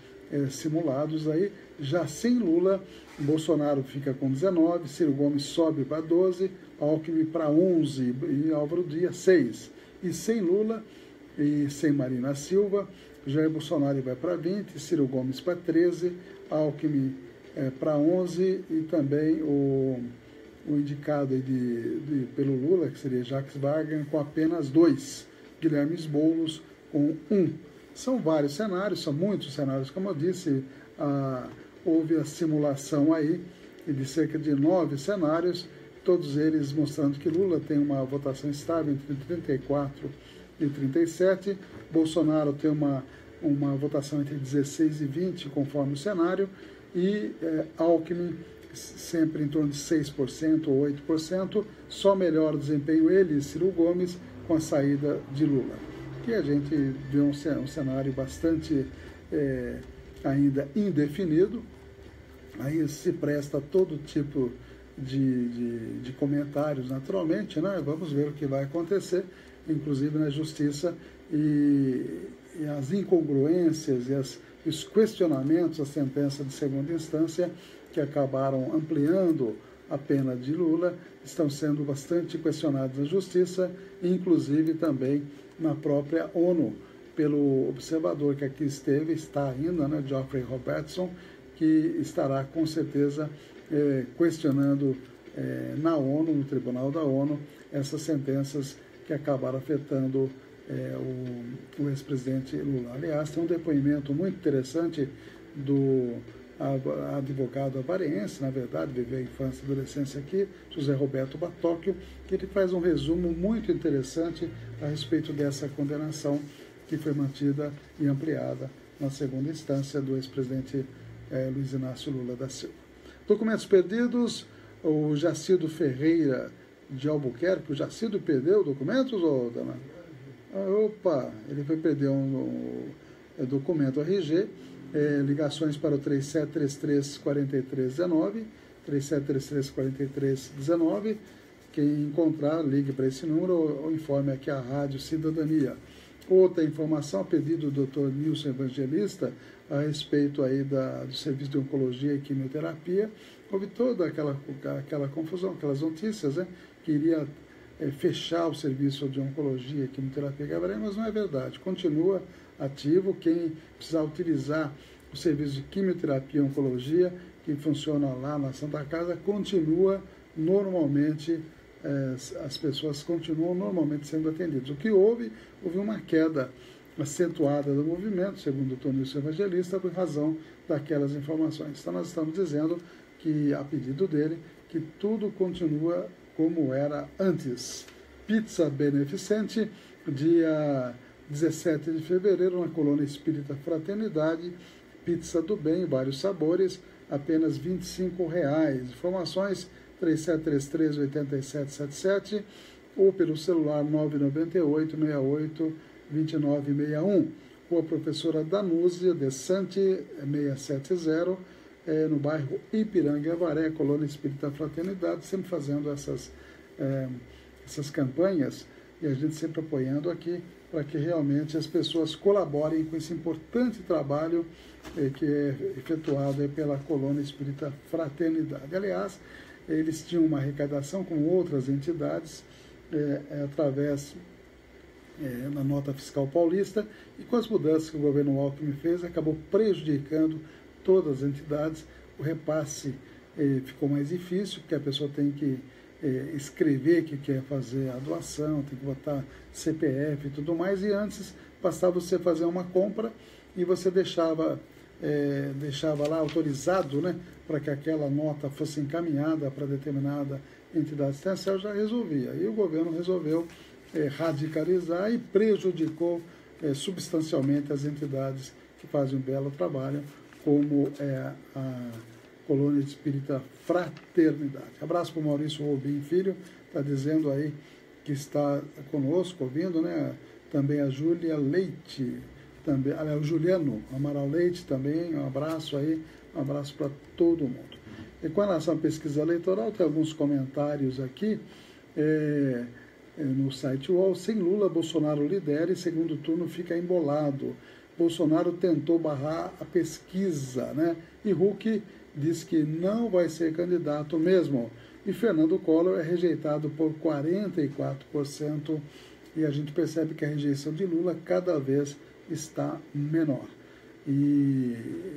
simulados aí. Já sem Lula, Bolsonaro fica com 19%, Ciro Gomes sobe para 12%, Alckmin para 11% e Álvaro Dias 6%. E sem Lula e sem Marina Silva, Jair Bolsonaro vai para 20%, Ciro Gomes para 13%, Alckmin para 11% e também o indicado aí pelo Lula, que seria Jacques Wagner, com apenas 2%, Guilherme Boulos com 1%. São vários cenários, são muitos cenários, como eu disse, houve a simulação aí de cerca de 9 cenários, todos eles mostrando que Lula tem uma votação estável entre 34% e 37%, Bolsonaro tem uma votação entre 16% e 20%, conforme o cenário, e Alckmin sempre em torno de 6% ou 8%, só melhora o desempenho ele e Ciro Gomes com a saída de Lula. E a gente vê um cenário bastante ainda indefinido, aí se presta todo tipo de comentários naturalmente, né? Vamos ver o que vai acontecer, inclusive na justiça, e as incongruências e os questionamentos à sentença de segunda instância que acabaram ampliando a pena de Lula estão sendo bastante questionados na justiça, inclusive também na própria ONU, pelo observador que aqui esteve, está ainda, né, Geoffrey Robertson, que estará com certeza questionando na ONU, no Tribunal da ONU, essas sentenças que acabaram afetando o ex-presidente Lula. Aliás, tem um depoimento muito interessante do advogado avarense, na verdade, viveu a infância e adolescência aqui, José Roberto Batóquio, que ele faz um resumo muito interessante a respeito dessa condenação que foi mantida e ampliada na segunda instância do ex-presidente Luiz Inácio Lula da Silva. Documentos perdidos, o Jacildo Ferreira de Albuquerque. O Jacildo perdeu documentos, ou Dana? Opa, ele foi perder um documento RG, ligações para o 3733-4319, 3733-4319. Quem encontrar, ligue para esse número ou informe aqui a Rádio Cidadania. Outra informação, a pedido do Dr. Nilson Evangelista, a respeito aí do serviço de oncologia e quimioterapia. Houve toda aquela confusão, aquelas notícias, né, que iria fechar o serviço de oncologia e quimioterapia Gabriel, mas não é verdade. Continua ativo. Quem precisar utilizar o serviço de quimioterapia e oncologia, que funciona lá na Santa Casa, continua normalmente, as pessoas continuam normalmente sendo atendidas. O que houve uma queda acentuada do movimento, segundo o Dr. Nilson Evangelista, por razão daquelas informações. Então, nós estamos dizendo que, a pedido dele, que tudo continua como era antes. Pizza beneficente, dia 17 de fevereiro, na Colônia Espírita Fraternidade, pizza do bem, vários sabores, apenas R$ 25,00. Informações 3733-8777 ou pelo celular 998-68-2961. Ou a professora Danúzia Desante 670, no bairro Ipiranga, Avaré, Colônia Espírita Fraternidade, sempre fazendo essas campanhas e a gente sempre apoiando aqui para que realmente as pessoas colaborem com esse importante trabalho que é efetuado pela Colônia Espírita Fraternidade. Aliás, eles tinham uma arrecadação com outras entidades através da nota fiscal paulista, e com as mudanças que o governo Alckmin fez, acabou prejudicando todas as entidades. O repasse ficou mais difícil, porque a pessoa tem que escrever que quer fazer a doação, tem que botar CPF e tudo mais, e antes bastava você fazer uma compra e você deixava lá autorizado, né, para que aquela nota fosse encaminhada para determinada entidade assistencial, já resolvia. E o governo resolveu radicalizar e prejudicou substancialmente as entidades que fazem um belo trabalho, como a Colônia Espírita Fraternidade. Abraço para o Maurício Robin Filho, está dizendo aí que está conosco, ouvindo, né? Também a Júlia Leite, também, o Juliano Amaral Leite também, um abraço aí, um abraço para todo mundo. E com relação à pesquisa eleitoral, tem alguns comentários aqui no site UOL. Sem Lula, Bolsonaro lidera e segundo turno fica embolado. Bolsonaro tentou barrar a pesquisa, né? E Huck diz que não vai ser candidato mesmo. E Fernando Collor é rejeitado por 44%, e a gente percebe que a rejeição de Lula cada vez está menor. E,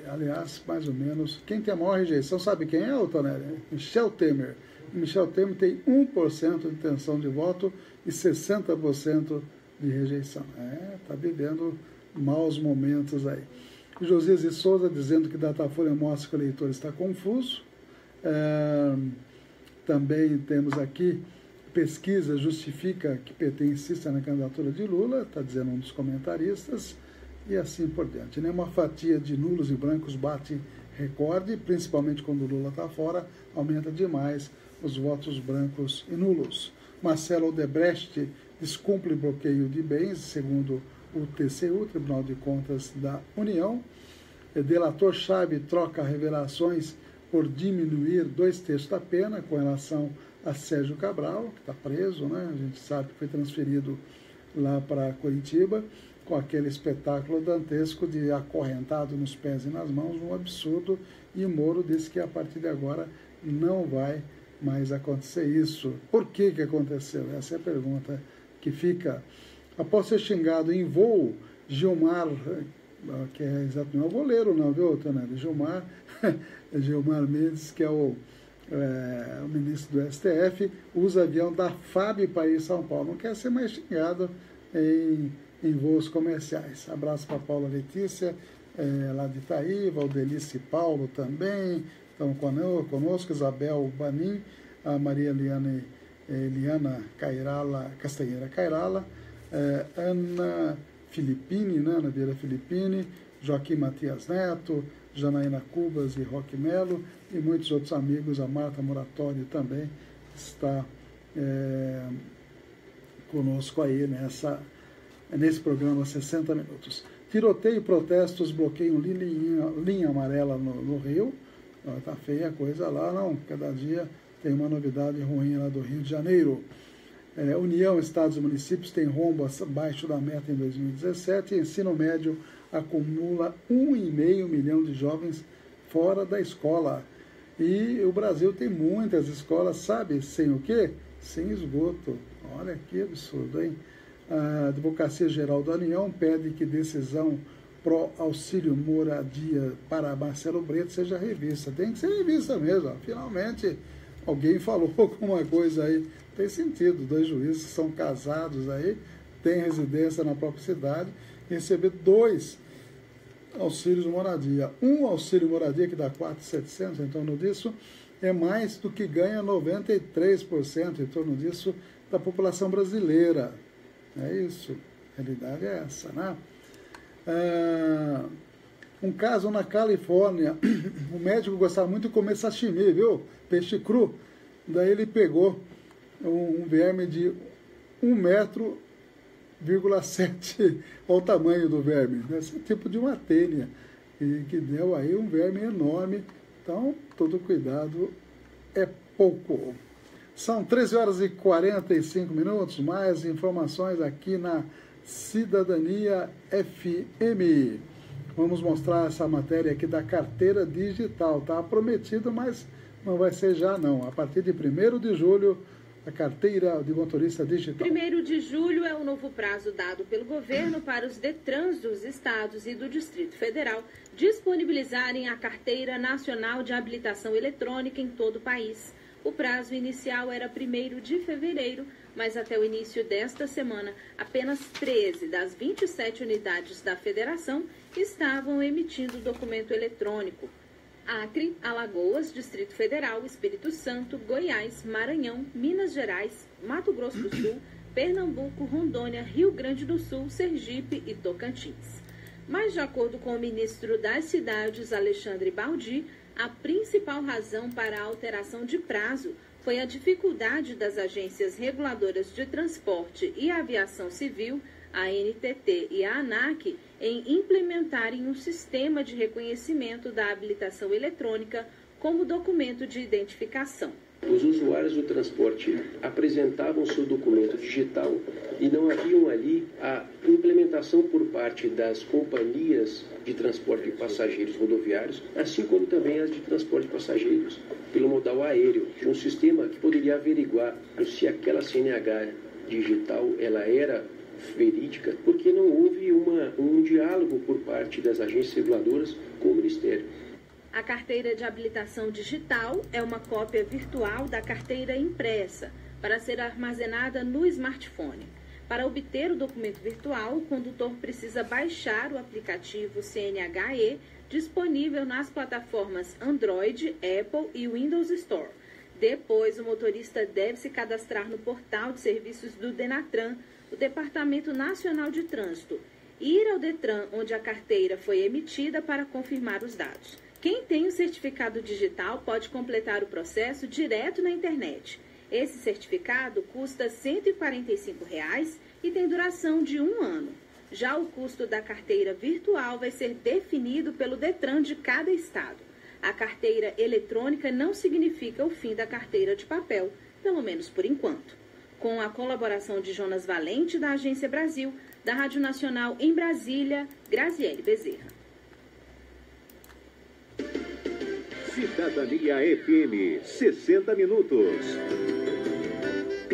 aliás, mais ou menos, quem tem a maior rejeição, sabe quem é, Tonelli? Michel Temer. Michel Temer tem 1% de intenção de voto e 60% de rejeição. Está vivendo maus momentos aí. Josias de Souza dizendo que Datafolha mostra que o eleitor está confuso. Também temos aqui, pesquisa justifica que PT insista na candidatura de Lula, está dizendo um dos comentaristas, e assim por diante. Uma fatia de nulos e brancos bate recorde, principalmente quando Lula está fora, aumenta demais os votos brancos e nulos. Marcelo Odebrecht descumpre bloqueio de bens, segundo o TCU, Tribunal de Contas da União. Delator-chave troca revelações por diminuir 2/3 da pena com relação a Sérgio Cabral, que está preso, né? A gente sabe que foi transferido lá para Curitiba, com aquele espetáculo dantesco de acorrentado nos pés e nas mãos, um absurdo, e o Moro disse que a partir de agora não vai mais acontecer isso. Por que aconteceu? Essa é a pergunta que fica. Após ser xingado em voo, Gilmar, que é exatamente o goleiro, não, viu, Tonelli? Gilmar Mendes, que é o ministro do STF, usa avião da FAB para ir em São Paulo. Não quer ser mais xingado em voos comerciais. Abraço para Paula Letícia, lá de Itaí, Valdelice Paulo também, estão conosco, Isabel Banim, a Maria Eliana Castanheira Cairala, Ana Filippini, né, Ana Vieira Filippini, Joaquim Matias Neto, Janaína Cubas e Roque Melo, e muitos outros amigos, a Marta Moratório também está conosco aí nesse programa 60 Minutos. Tiroteio e protestos bloqueiam linha amarela no Rio. Está feia a coisa lá, não. Cada dia tem uma novidade ruim lá do Rio de Janeiro. União, Estados e Municípios tem rombo abaixo da meta em 2017. Ensino médio acumula 1,5 milhão de jovens fora da escola. E o Brasil tem muitas escolas, sabe, sem o quê? Sem esgoto. Olha que absurdo, hein? A Advocacia Geral da União pede que decisão pró-auxílio moradia para Marcelo Bretas seja revista. Tem que ser revista mesmo. Finalmente, alguém falou alguma coisa aí. Tem sentido. 2 juízes que são casados aí, têm residência na própria cidade, receber 2 auxílios moradia. Um auxílio moradia que dá 4.700, em torno disso, é mais do que ganha 93%, em torno disso, da população brasileira. É isso, a realidade é essa, né? Um caso na Califórnia, o médico gostava muito de comer sashimi, viu? Peixe cru. Daí ele pegou um verme de 1,7 m, olha o tamanho do verme, esse tipo de uma tênia, e que deu aí um verme enorme. Então, todo cuidado é pouco. São 13 horas e 45 minutos, mais informações aqui na Cidadania FM. Vamos mostrar essa matéria aqui da carteira digital. Está prometido, mas não vai ser já não. A partir de 1º de julho, a carteira de motorista digital. 1º de julho é o novo prazo dado pelo governo para os DETRANs dos estados e do Distrito Federal disponibilizarem a Carteira Nacional de Habilitação Eletrônica em todo o país. O prazo inicial era 1º de fevereiro, mas até o início desta semana, apenas 13 das 27 unidades da federação estavam emitindo documento eletrônico. Acre, Alagoas, Distrito Federal, Espírito Santo, Goiás, Maranhão, Minas Gerais, Mato Grosso do Sul, Pernambuco, Rondônia, Rio Grande do Sul, Sergipe e Tocantins. Mas, de acordo com o ministro das Cidades, Alexandre Baldi, a principal razão para a alteração de prazo foi a dificuldade das agências reguladoras de transporte e aviação civil, a ANTT e a ANAC, em implementarem um sistema de reconhecimento da habilitação eletrônica como documento de identificação. Os usuários do transporte apresentavam seu documento digital e não haviam ali a implementação por parte das companhias de transporte de passageiros rodoviários, assim como também as de transporte de passageiros pelo modal aéreo, de um sistema que poderia averiguar se aquela CNH digital ela era verídica, porque não houve um diálogo por parte das agências reguladoras com o Ministério. A carteira de habilitação digital é uma cópia virtual da carteira impressa para ser armazenada no smartphone. Para obter o documento virtual, o condutor precisa baixar o aplicativo CNHE disponível nas plataformas Android, Apple e Windows Store. Depois, o motorista deve se cadastrar no portal de serviços do DENATRAN, o Departamento Nacional de Trânsito, e ir ao DETRAN, onde a carteira foi emitida, para confirmar os dados. Quem tem o certificado digital pode completar o processo direto na internet. Esse certificado custa R$ 145 e tem duração de 1 ano. Já o custo da carteira virtual vai ser definido pelo DETRAN de cada estado. A carteira eletrônica não significa o fim da carteira de papel, pelo menos por enquanto. Com a colaboração de Jonas Valente, da Agência Brasil, da Rádio Nacional em Brasília, Graziele Bezerra. Cidadania FM, 60 minutos.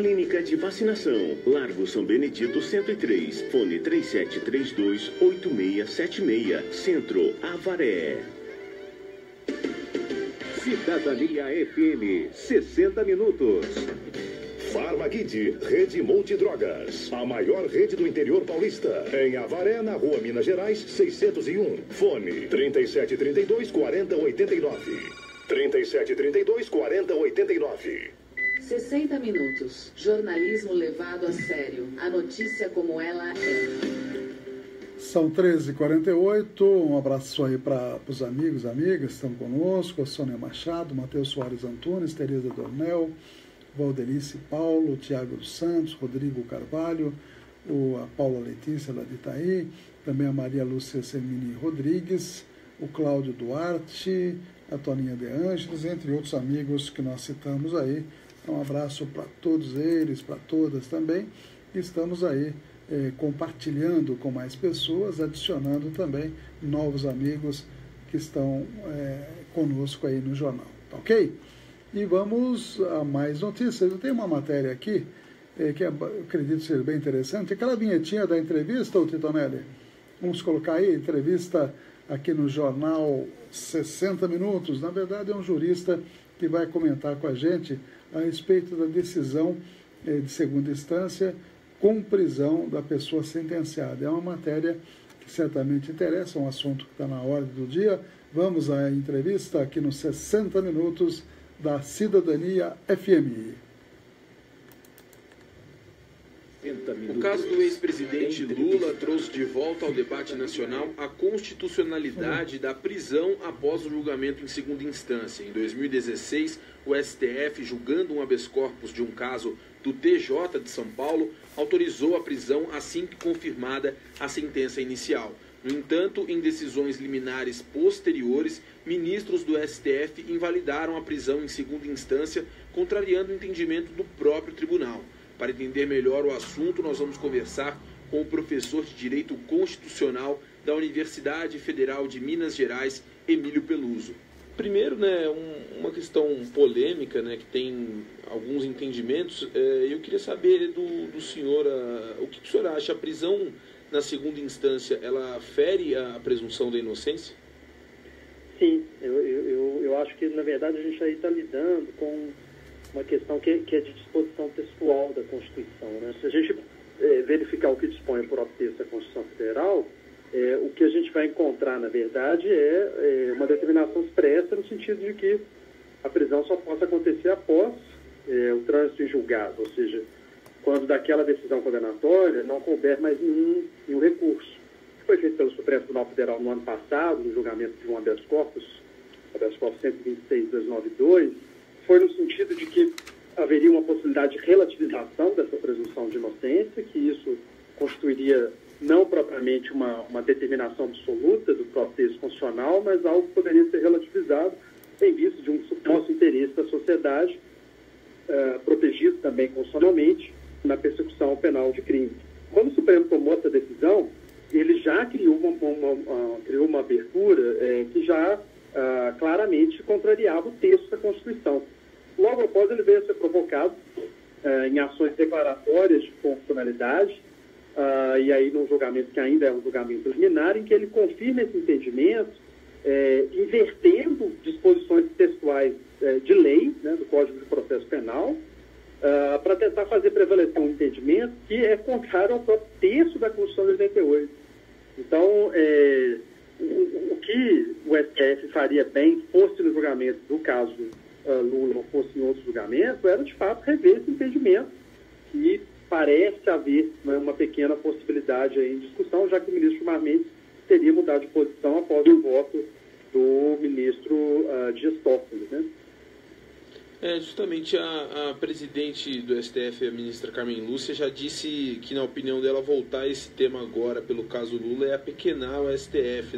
Clínica de Vacinação, Largo São Benedito 103, fone 3732-8676, Centro, Avaré. Cidadania FM, 60 minutos. Farmakid, Rede Multidrogas, a maior rede do interior paulista. Em Avaré, na Rua Minas Gerais, 601. Fone 3732-4089. 3732-4089. 60 minutos. Jornalismo levado a sério. A notícia como ela é. São 13h48. Um abraço aí para os amigos e amigas que estão conosco. A Sônia Machado, Matheus Soares Antunes, Tereza Dornel, Valdelice Paulo, Tiago dos Santos, Rodrigo Carvalho, a Paula Letícia lá de Itaí, também a Maria Lúcia Semini Rodrigues, o Cláudio Duarte, a Toninha De Ângeles, entre outros amigos que nós citamos aí. Um abraço para todos eles, para todas também. Estamos aí compartilhando com mais pessoas, adicionando também novos amigos que estão conosco aí no jornal, tá ok? E vamos a mais notícias. Eu tenho uma matéria aqui que eu acredito ser bem interessante. Aquela vinhetinha da entrevista, ô Titonelli, vamos colocar aí, entrevista aqui no jornal 60 Minutos. Na verdade é um jurista que vai comentar com a gente a respeito da decisão de segunda instância com prisão da pessoa sentenciada. É uma matéria que certamente interessa, um assunto que está na ordem do dia. Vamos à entrevista aqui nos 60 Minutos da Cidadania FM. O caso do ex-presidente Lula trouxe de volta ao debate nacional a constitucionalidade da prisão após o julgamento em segunda instância. Em 2016, o STF, julgando um habeas corpus de um caso do TJ de São Paulo, autorizou a prisão assim que confirmada a sentença inicial. No entanto, em decisões liminares posteriores, ministros do STF invalidaram a prisão em segunda instância, contrariando o entendimento do próprio tribunal. Para entender melhor o assunto, nós vamos conversar com o professor de Direito Constitucional da Universidade Federal de Minas Gerais, Emílio Peluso. Primeiro, uma questão polêmica, que tem alguns entendimentos. Eu queria saber do senhor, o que o senhor acha? A prisão na segunda instância, ela fere a presunção da inocência? Sim, eu acho que, na verdade, a gente aí está lidando com uma questão que é de disposição textual da Constituição. Se a gente verificar o que dispõe o próprio texto da Constituição Federal, o que a gente vai encontrar, na verdade, é uma determinação expressa no sentido de que a prisão só possa acontecer após o trânsito em julgado, ou seja, quando daquela decisão condenatória não couber mais nenhum recurso. Foi feito pelo Supremo Tribunal Federal no ano passado, no julgamento de um habeas corpus 126/2092, foi no sentido de que haveria uma possibilidade de relativização dessa presunção de inocência, que isso constituiria não propriamente uma determinação absoluta do próprio texto constitucional, mas algo que poderia ser relativizado em vista de um suposto interesse da sociedade, protegido também constitucionalmente na persecução penal de crime. Quando o Supremo tomou essa decisão, ele já criou uma abertura que já claramente contrariava o texto da Constituição. Logo após, ele veio a ser provocado em ações declaratórias de constitucionalidade, e aí num julgamento que ainda é um julgamento preliminar, em que ele confirma esse entendimento, invertendo disposições textuais de lei, do Código de Processo Penal, para tentar fazer prevalecer um entendimento que é contrário ao próprio texto da Constituição de 88. Então, o que o STF faria bem, fosse no julgamento do caso Lula ou fosse em outro julgamento, era de fato rever esse entendimento, e parece haver uma pequena possibilidade aí em discussão, já que o ministro Gilmar Mendes teria mudado de posição após o voto do ministro Dias Toffoli, Justamente a presidente do STF, a ministra Carmen Lúcia, já disse que, na opinião dela, voltar a esse tema agora pelo caso Lula é apequenar o STF,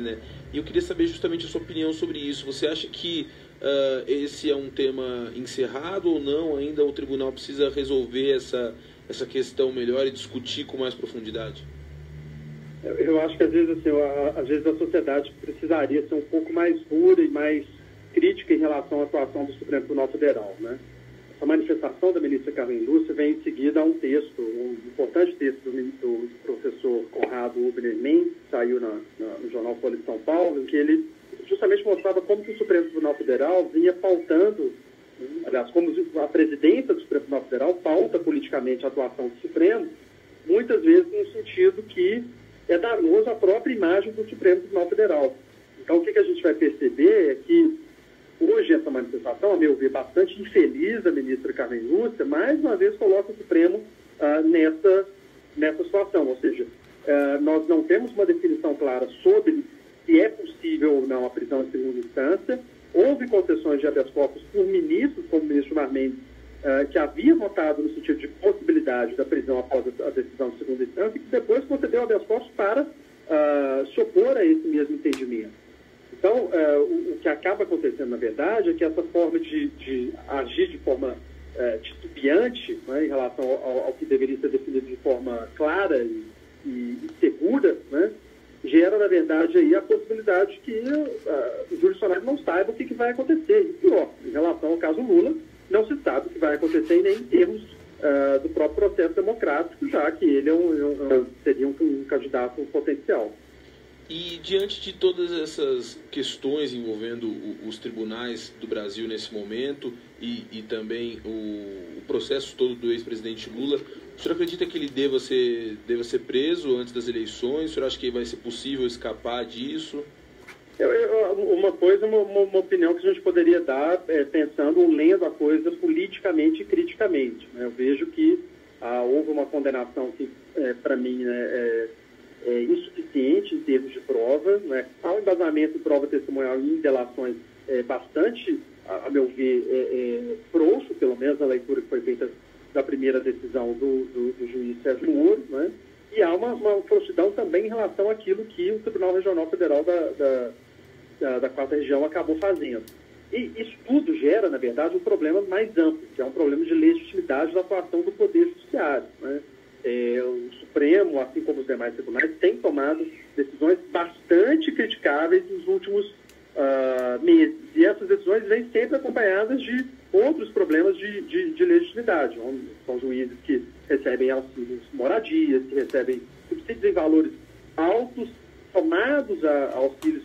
E eu queria saber justamente a sua opinião sobre isso. Você acha que esse é um tema encerrado ou não? Ainda o tribunal precisa resolver essa questão melhor e discutir com mais profundidade? Eu acho que às vezes a sociedade precisaria ser um pouco mais dura e mais crítica em relação à atuação do Supremo Tribunal Federal, essa manifestação da ministra Carmen Lúcia vem em seguida a um texto, um importante texto do professor Conrado Huber-Mendes, que saiu no jornal Folha de São Paulo, em que ele justamente mostrava como que o Supremo Tribunal Federal vinha pautando, aliás, como a presidência do Supremo Tribunal Federal pauta politicamente a atuação do Supremo, muitas vezes no sentido que é danoso à própria imagem do Supremo Tribunal Federal. Então, o que a gente vai perceber é que hoje essa manifestação, a meu ver, bastante infeliz da ministra Carmen Lúcia, mais uma vez coloca o Supremo nessa situação. Ou seja, nós não temos uma definição clara sobre se é possível ou não a prisão em segunda instância. Houve concessões de habeas corpus por ministros, como o ministro Gilmar Mendes, que havia votado no sentido de possibilidade da prisão após a decisão de segunda instância, e que depois concedeu habeas corpus para se opor a esse mesmo entendimento. Então, o que acaba acontecendo, na verdade, é que essa forma de agir de forma titubeante, né, em relação ao que deveria ser definido de forma clara e segura, né, gera, na verdade, aí a possibilidade que os jurisdicionais não saibam o que vai acontecer. E pior, em relação ao caso Lula, não se sabe o que vai acontecer nem em termos do próprio processo democrático, já que ele seria um candidato potencial. E diante de todas essas questões envolvendo os tribunais do Brasil nesse momento e também o processo todo do ex-presidente Lula, o senhor acredita que ele deva ser preso antes das eleições? O senhor acha que vai ser possível escapar disso? Uma opinião que a gente poderia dar pensando ou lendo a coisa politicamente e criticamente. Né? Eu vejo que houve uma condenação que, para mim, é insuficiente em termos de prova. Né? Há um embasamento de prova testemunhal em delações bastante, a meu ver, frouxo, pelo menos na leitura que foi feita da primeira decisão do juiz Sérgio Moro, né? E há uma frouxidão também em relação àquilo que o Tribunal Regional Federal da Quarta Região acabou fazendo. E isso tudo gera, na verdade, um problema mais amplo, que é um problema de legitimidade da atuação do Poder Judiciário. Né? O Supremo, assim como os demais tribunais, tem tomado decisões bastante criticáveis nos últimos meses. E essas decisões vêm sempre acompanhadas de outros problemas de legitimidade. São juízes que recebem auxílios moradias, que recebem subsídios em valores altos, somados a auxílios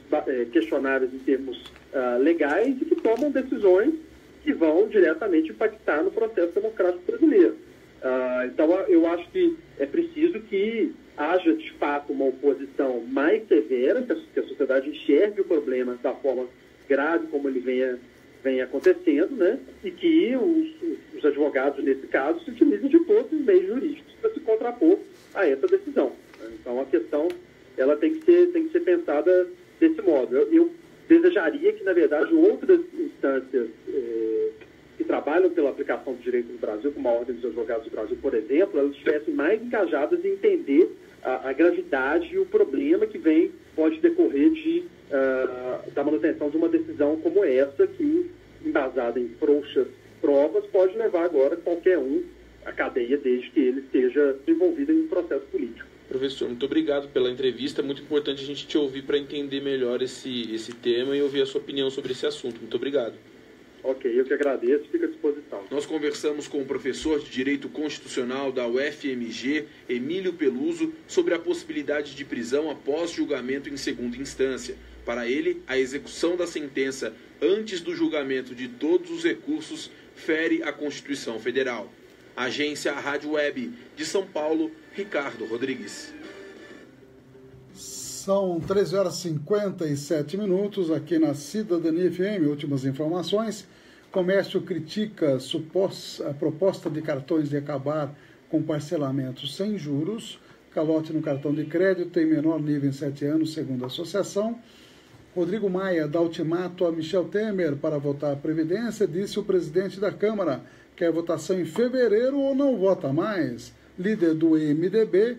questionáveis em termos legais, e que tomam decisões que vão diretamente impactar no processo democrático brasileiro. Então, eu acho que é preciso que haja, de fato, uma oposição mais severa, que a sociedade enxergue o problema da forma grave como ele vem acontecendo, né? E que os advogados, nesse caso, se utilizem de todos os meios jurídicos para se contrapor a essa decisão. Então, a questão ela tem que ser pensada desse modo. Eu desejaria que, na verdade, outras instâncias que trabalham pela aplicação do direito no Brasil, como a Ordem dos Advogados do Brasil, por exemplo, elas estivessem mais engajadas em entender a gravidade e o problema que pode decorrer da manutenção de uma decisão como essa, que, embasada em frouxas provas, pode levar agora qualquer um à cadeia, desde que ele esteja envolvido em um processo político. Professor, muito obrigado pela entrevista. Muito importante a gente te ouvir para entender melhor esse tema e ouvir a sua opinião sobre esse assunto. Muito obrigado. Ok, eu que agradeço, fico à disposição. Nós conversamos com o professor de Direito Constitucional da UFMG, Emílio Peluso, sobre a possibilidade de prisão após julgamento em segunda instância. Para ele, a execução da sentença antes do julgamento de todos os recursos fere a Constituição Federal. Agência Rádio Web de São Paulo, Ricardo Rodrigues. São 13 horas e 57 minutos aqui na Cidadania FM. Últimas informações. Comércio critica a proposta de cartões de acabar com parcelamento sem juros. Calote no cartão de crédito tem menor nível em 7 anos, segundo a associação. Rodrigo Maia dá ultimato a Michel Temer para votar a Previdência, disse o presidente da Câmara. Quer votação em fevereiro ou não vota mais? Líder do MDB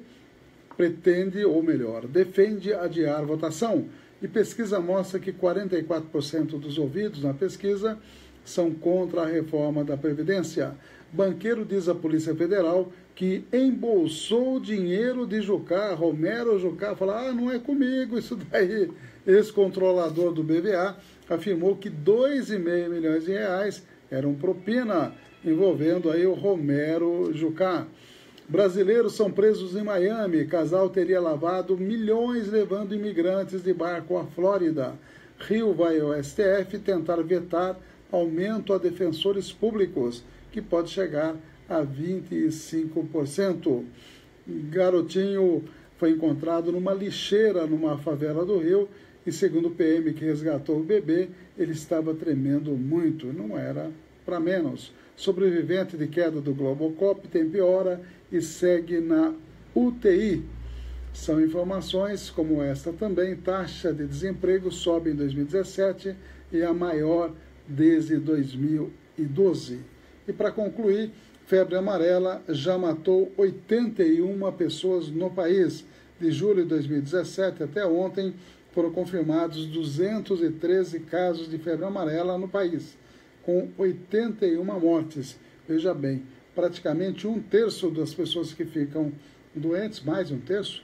pretende, ou melhor, defende adiar votação. E pesquisa mostra que 44% dos ouvidos na pesquisa são contra a reforma da Previdência. Banqueiro diz à Polícia Federal que embolsou dinheiro de Jucá. Romero Jucá fala, não é comigo isso daí. Ex-controlador do BVA afirmou que R$ 2,5 milhões eram propina, envolvendo aí o Romero Jucá. Brasileiros são presos em Miami. Casal teria lavado milhões levando imigrantes de barco à Flórida. Rio vai ao STF tentar vetar aumento a defensores públicos, que pode chegar a 25%. Garotinho foi encontrado numa lixeira numa favela do Rio e, segundo o PM que resgatou o bebê, ele estava tremendo muito, não era para menos. Sobrevivente de queda do Globocop tem piora e segue na UTI. São informações como esta também. Taxa de desemprego sobe em 2017 e a maior desde 2012. E para concluir, febre amarela já matou 81 pessoas no país. De julho de 2017 até ontem foram confirmados 213 casos de febre amarela no país, com 81 mortes. Veja bem, praticamente 1/3 das pessoas que ficam doentes, mais de 1/3,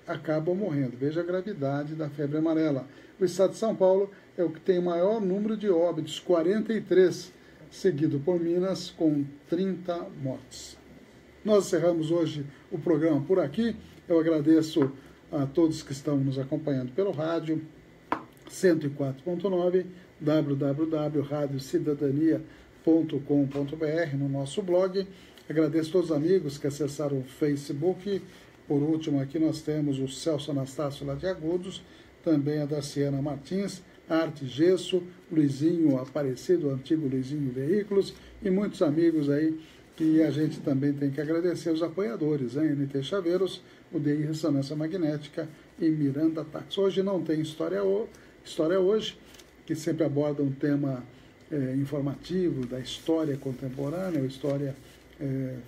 acabam morrendo. Veja a gravidade da febre amarela. O estado de São Paulo é o que tem o maior número de óbitos, 43, seguido por Minas, com 30 mortes. Nós encerramos hoje o programa por aqui. Eu agradeço a todos que estão nos acompanhando pelo rádio 104.9, www.radiocidadania.com.br, no nosso blog. Agradeço a todos os amigos que acessaram o Facebook. Por último, aqui nós temos o Celso Anastácio lá de Agudos, também a Darciana Martins, Arte Gesso, Luizinho Aparecido, o antigo Luizinho Veículos, e muitos amigos aí que a gente também tem que agradecer, os apoiadores, hein? NT Chaveiros, o DI Ressonância Magnética e Miranda Táxi. Hoje não tem História Hoje, que sempre aborda um tema informativo da história contemporânea, ou história,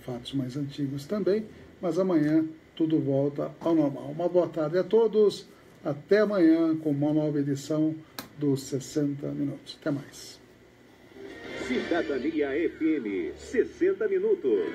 fatos mais antigos também, mas amanhã tudo volta ao normal. Uma boa tarde a todos, até amanhã com uma nova edição dos 60 Minutos. Até mais. Cidadania FM, 60 Minutos.